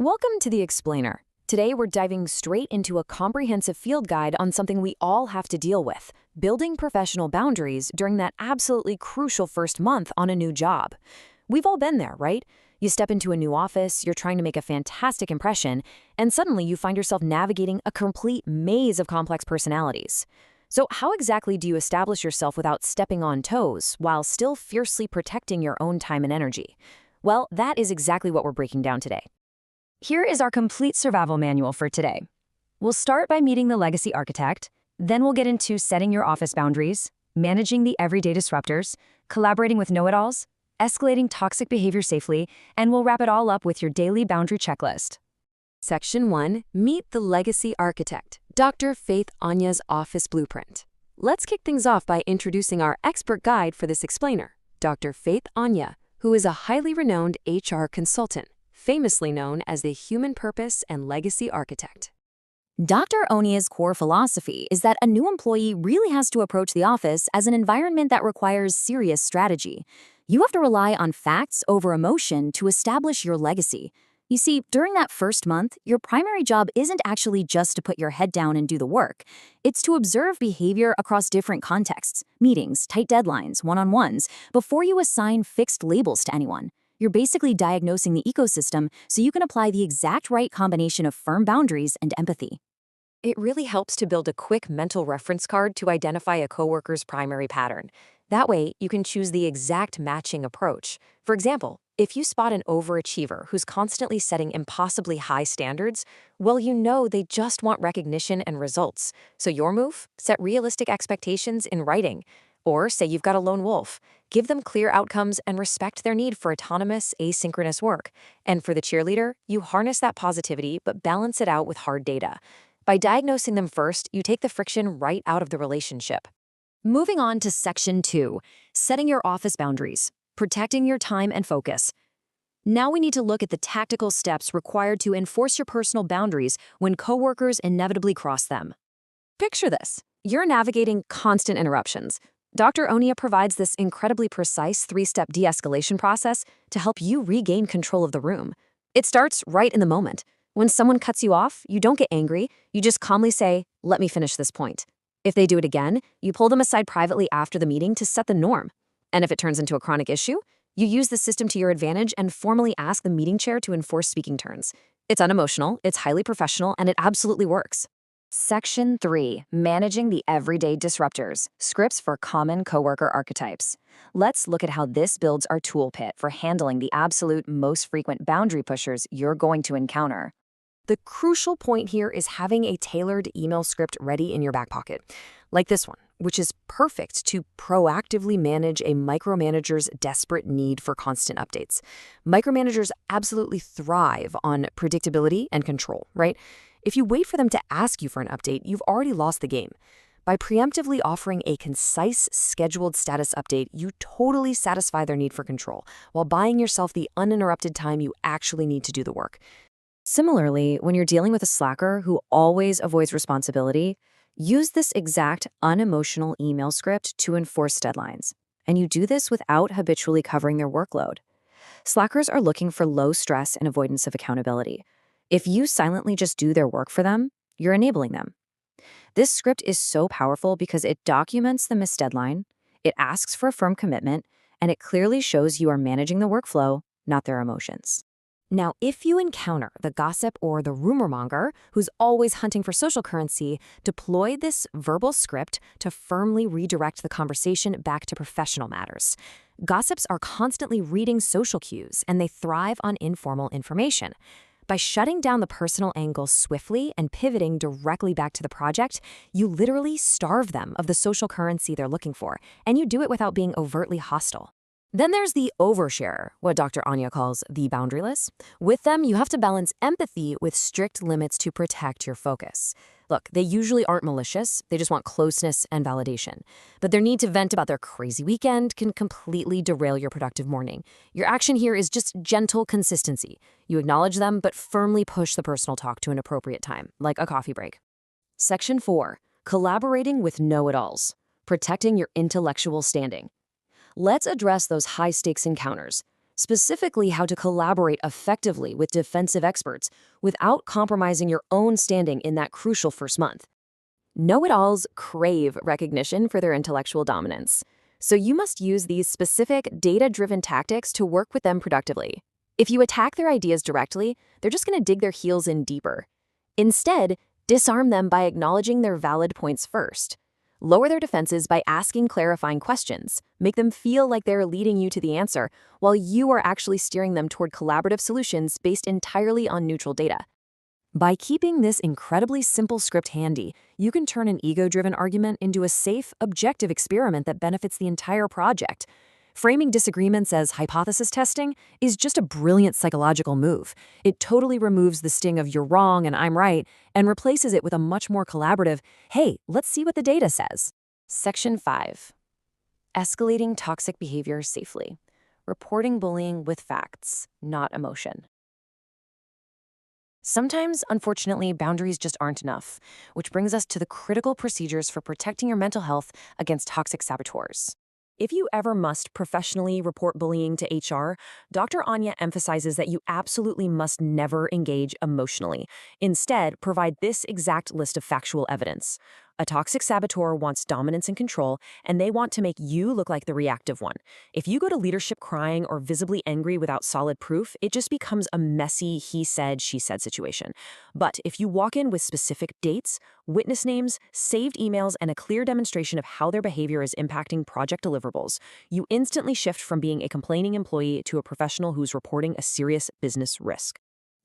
Welcome to the Explainer. Today we're diving straight into a comprehensive field guide on something we all have to deal with, building professional boundaries during that absolutely crucial first month on a new job. We've all been there, right? You step into a new office, you're trying to make a fantastic impression, and suddenly you find yourself navigating a complete maze of complex personalities. So how exactly do you establish yourself without stepping on toes, while still fiercely protecting your own time and energy? Well, that is exactly what we're breaking down today. Here is our complete survival manual for today. We'll start by meeting the legacy architect, then we'll get into setting your office boundaries, managing the everyday disruptors, collaborating with know-it-alls, escalating toxic behavior safely, and we'll wrap it all up with your daily boundary checklist. Section 1. Meet the legacy architect, Dr. Faith Oniya's office blueprint. Let's kick things off by introducing our expert guide for this explainer, Dr. Faith Oniya, who is a highly renowned HR consultant, famously known as the human purpose and legacy architect. Dr. Oniya's core philosophy is that a new employee really has to approach the office as an environment that requires serious strategy. You have to rely on facts over emotion to establish your legacy. You see, during that first month, your primary job isn't actually just to put your head down and do the work. It's to observe behavior across different contexts, meetings, tight deadlines, one-on-ones, before you assign fixed labels to anyone. You're basically diagnosing the ecosystem so you can apply the exact right combination of firm boundaries and empathy. It really helps to build a quick mental reference card to identify a coworker's primary pattern. That way, you can choose the exact matching approach. For example, if you spot an overachiever who's constantly setting impossibly high standards, well, you know they just want recognition and results. So your move? Set realistic expectations in writing. Or say you've got a lone wolf. Give them clear outcomes and respect their need for autonomous, asynchronous work. And for the cheerleader, you harness that positivity but balance it out with hard data. By diagnosing them first, you take the friction right out of the relationship. Moving on to Section 2, setting your office boundaries, protecting your time and focus. Now we need to look at the tactical steps required to enforce your personal boundaries when coworkers inevitably cross them. Picture this. You're navigating constant interruptions. Dr. Oniya provides this incredibly precise three-step de-escalation process to help you regain control of the room. It starts right in the moment. When someone cuts you off, you don't get angry. You just calmly say, "Let me finish this point." If they do it again, you pull them aside privately after the meeting to set the norm. And if it turns into a chronic issue, you use the system to your advantage and formally ask the meeting chair to enforce speaking turns. It's unemotional, it's highly professional, and it absolutely works. Section 3. Managing the everyday disruptors, scripts for common coworker archetypes. Let's look at how this builds our toolkit for handling the absolute most frequent boundary pushers you're going to encounter. The crucial point here is having a tailored email script ready in your back pocket, like this one, which is perfect to proactively manage a micromanager's desperate need for constant updates. Micromanagers absolutely thrive on predictability and control, right? If you wait for them to ask you for an update, you've already lost the game. By preemptively offering a concise, scheduled status update, you totally satisfy their need for control, while buying yourself the uninterrupted time you actually need to do the work. Similarly, when you're dealing with a slacker who always avoids responsibility, use this exact unemotional email script to enforce deadlines. And you do this without habitually covering their workload. Slackers are looking for low stress and avoidance of accountability. If you silently just do their work for them, you're enabling them. This script is so powerful because it documents the missed deadline, it asks for a firm commitment, and it clearly shows you are managing the workflow, not their emotions. Now, if you encounter the gossip or the rumor monger who's always hunting for social currency, deploy this verbal script to firmly redirect the conversation back to professional matters. Gossips are constantly reading social cues, and they thrive on informal information. By shutting down the personal angle swiftly and pivoting directly back to the project, you literally starve them of the social currency they're looking for, and you do it without being overtly hostile. Then there's the oversharer, what Dr. Oniya calls the boundaryless. With them, you have to balance empathy with strict limits to protect your focus. Look, they usually aren't malicious, they just want closeness and validation. But their need to vent about their crazy weekend can completely derail your productive morning. Your action here is just gentle consistency. You acknowledge them, but firmly push the personal talk to an appropriate time, like a coffee break. Section 4. Collaborating with know-it-alls. Protecting your intellectual standing. Let's address those high-stakes encounters. specifically how to collaborate effectively with defensive experts without compromising your own standing in that crucial first month. Know-it-alls crave recognition for their intellectual dominance, so you must use these specific data-driven tactics to work with them productively. If you attack their ideas directly, they're just going to dig their heels in deeper. Instead, disarm them by acknowledging their valid points first. Lower their defenses by asking clarifying questions. Make them feel like they're leading you to the answer, while you are actually steering them toward collaborative solutions based entirely on neutral data. By keeping this incredibly simple script handy, you can turn an ego-driven argument into a safe, objective experiment that benefits the entire project. Framing disagreements as hypothesis testing is just a brilliant psychological move. It totally removes the sting of "you're wrong and I'm right" and replaces it with a much more collaborative, "hey, let's see what the data says." Section 5. Escalating toxic behavior safely. Reporting bullying with facts, not emotion. Sometimes, unfortunately, boundaries just aren't enough, which brings us to the critical procedures for protecting your mental health against toxic saboteurs. If you ever must professionally report bullying to HR, Dr. Oniya emphasizes that you absolutely must never engage emotionally. Instead, provide this exact list of factual evidence. A toxic saboteur wants dominance and control, and they want to make you look like the reactive one. If you go to leadership crying or visibly angry without solid proof, it just becomes a messy he said, she said situation. But if you walk in with specific dates, witness names, saved emails, and a clear demonstration of how their behavior is impacting project deliverables, you instantly shift from being a complaining employee to a professional who's reporting a serious business risk.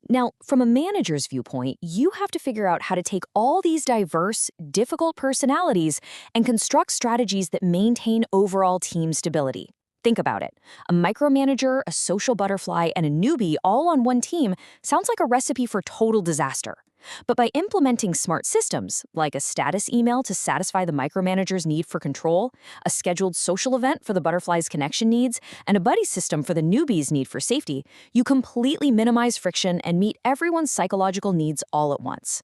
Now, from a manager's viewpoint, you have to figure out how to take all these diverse, difficult personalities and construct strategies that maintain overall team stability. Think about it. A micromanager, a social butterfly, and a newbie all on one team sounds like a recipe for total disaster. But by implementing smart systems, like a status email to satisfy the micromanager's need for control, a scheduled social event for the butterfly's connection needs, and a buddy system for the newbie's need for safety, you completely minimize friction and meet everyone's psychological needs all at once.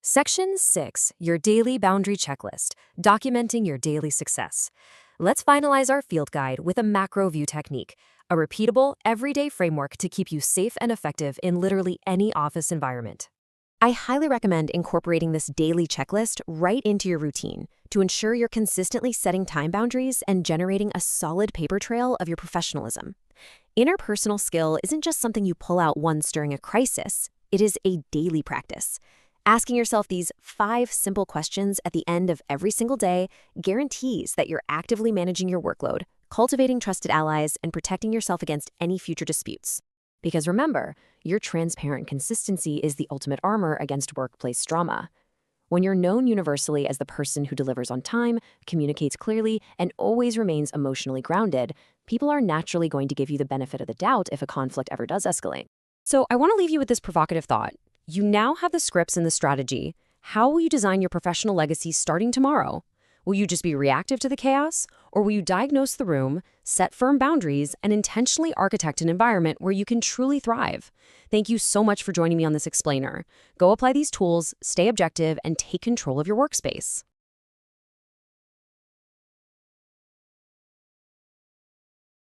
Section 6, your daily boundary checklist, documenting your daily success. Let's finalize our field guide with a macro view technique, a repeatable, everyday framework to keep you safe and effective in literally any office environment. I highly recommend incorporating this daily checklist right into your routine to ensure you're consistently setting time boundaries and generating a solid paper trail of your professionalism. Interpersonal skill isn't just something you pull out once during a crisis, it is a daily practice. Asking yourself these 5 simple questions at the end of every single day guarantees that you're actively managing your workload, cultivating trusted allies, and protecting yourself against any future disputes. Because remember, your transparent consistency is the ultimate armor against workplace drama. When you're known universally as the person who delivers on time, communicates clearly, and always remains emotionally grounded, people are naturally going to give you the benefit of the doubt if a conflict ever does escalate. So I want to leave you with this provocative thought. You now have the scripts and the strategy. How will you design your professional legacy starting tomorrow? Will you just be reactive to the chaos? Or will you diagnose the room, set firm boundaries, and intentionally architect an environment where you can truly thrive? Thank you so much for joining me on this explainer. Go apply these tools, stay objective, and take control of your workspace.